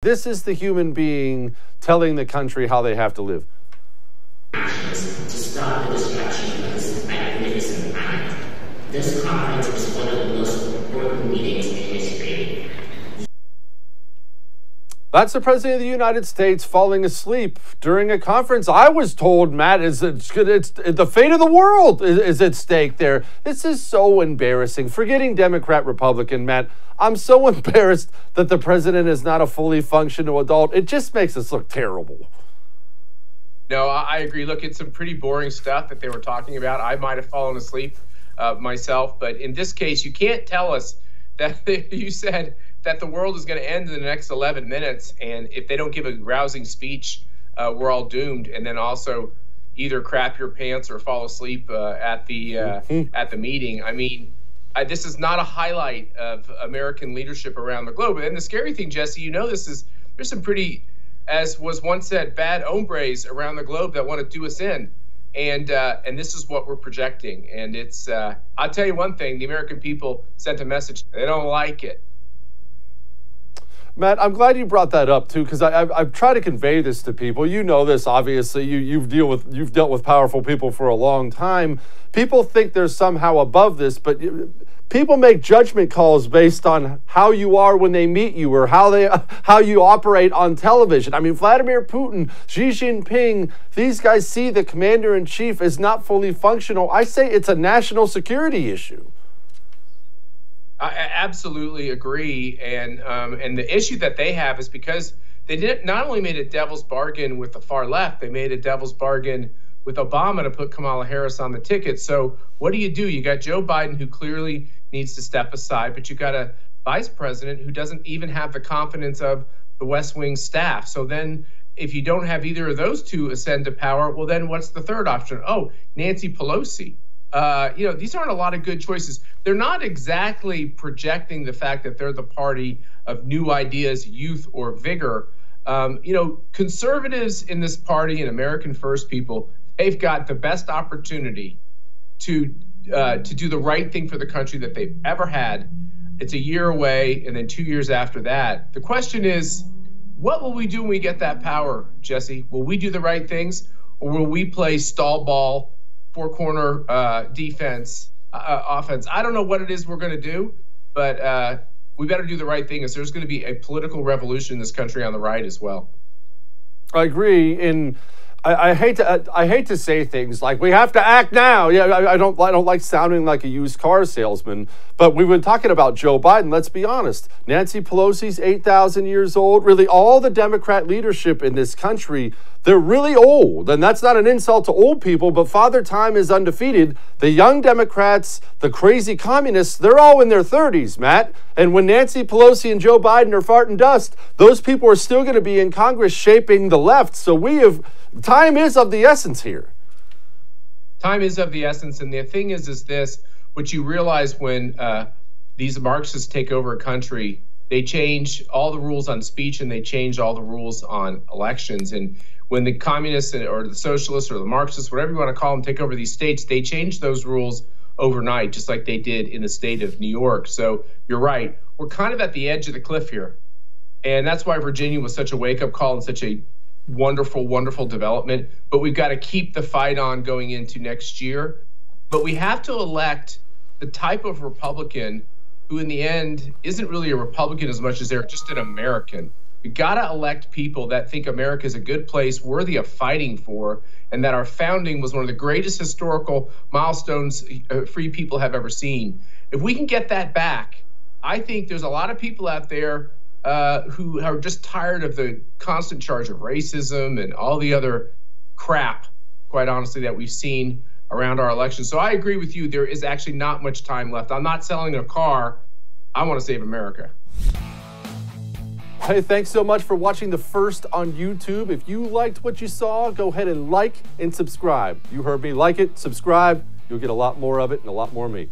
This is the human being telling the country how they have to live. To stop the destruction of this magnificent planet. This conference is one of the most important meetings in history. That's the President of the United States falling asleep during a conference. I was told, Matt, it's the fate of the world is at stake there. This is so embarrassing. Forgetting Democrat, Republican, Matt, I'm so embarrassed that the president is not a fully functional adult. It just makes us look terrible. No, I agree. Look, it's some pretty boring stuff that they were talking about. I might have fallen asleep myself, but in this case, you can't tell us that you said that the world is going to end in the next 11 minutes, and if they don't give a rousing speech, we're all doomed. And then also either crap your pants or fall asleep at the meeting. I mean, this is not a highlight of American leadership around the globe. And the scary thing, Jesse, you know, there's some pretty, as was once said, bad hombres around the globe that want to do us in. And this is what we're projecting. And it's, I'll tell you one thing, the American people sent a message. They don't like it. Matt, I'm glad you brought that up too, because I've tried to convey this to people. You know this, obviously. You've dealt with powerful people for a long time. People think they're somehow above this, but people make judgment calls based on how you are when they meet you or how you operate on television. I mean, Vladimir Putin, Xi Jinping, these guys see the commander-in-chief as not fully functional. I say it's a national security issue. I absolutely agree, and the issue that they have is because they not only made a devil's bargain with the far left, they made a devil's bargain with Obama to put Kamala Harris on the ticket. So what do? You got Joe Biden, who clearly needs to step aside, but you got a vice president who doesn't even have the confidence of the West Wing staff. So then if you don't have either of those two ascend to power, well, then what's the third option? Oh, Nancy Pelosi. These aren't a lot of good choices. They're not exactly projecting the fact that they're the party of new ideas, youth, or vigor. Conservatives in this party and American First people, they've got the best opportunity to do the right thing for the country that they've ever had. It's a year away, and then 2 years after that. The question is, what will we do when we get that power, Jesse? Will we do the right things, or will we play stall ball, four-corner defense, offense? I don't know what it is we're going to do, but we better do the right thing, as there's going to be a political revolution in this country on the right as well. I agree. And I hate to say things like we have to act now. Yeah, I don't like sounding like a used car salesman. But we've been talking about Joe Biden. Let's be honest. Nancy Pelosi's 8,000 years old. Really, all the Democrat leadership in this country, they're really old. And that's not an insult to old people, but Father Time is undefeated. The young Democrats, the crazy communists, they're all in their 30s, Matt. And when Nancy Pelosi and Joe Biden are farting dust, those people are still going to be in Congress shaping the left. So time is of the essence here. Time is of the essence. And the thing is this, what you realize when these Marxists take over a country, they change all the rules on speech and they change all the rules on elections. And when the communists or the socialists or the Marxists, whatever you want to call them, take over these states, they change those rules overnight, just like they did in the state of New York. So you're right. We're kind of at the edge of the cliff here. And that's why Virginia was such a wake-up call and such a wonderful, wonderful development. But we've got to keep the fight on going into next year. But we have to elect the type of Republican who in the end isn't really a Republican as much as they're just an American. We got to elect people that think America is a good place worthy of fighting for, and that our founding was one of the greatest historical milestones free people have ever seen. If we can get that back, I think there's a lot of people out there who are just tired of the constant charge of racism and all the other crap, quite honestly, that we've seen around our elections. So I agree with you. There is actually not much time left. I'm not selling a car. I want to save America. Hey, thanks so much for watching The First on YouTube. If you liked what you saw, go ahead and like and subscribe. You heard me. Like it, subscribe. You'll get a lot more of it and a lot more of me.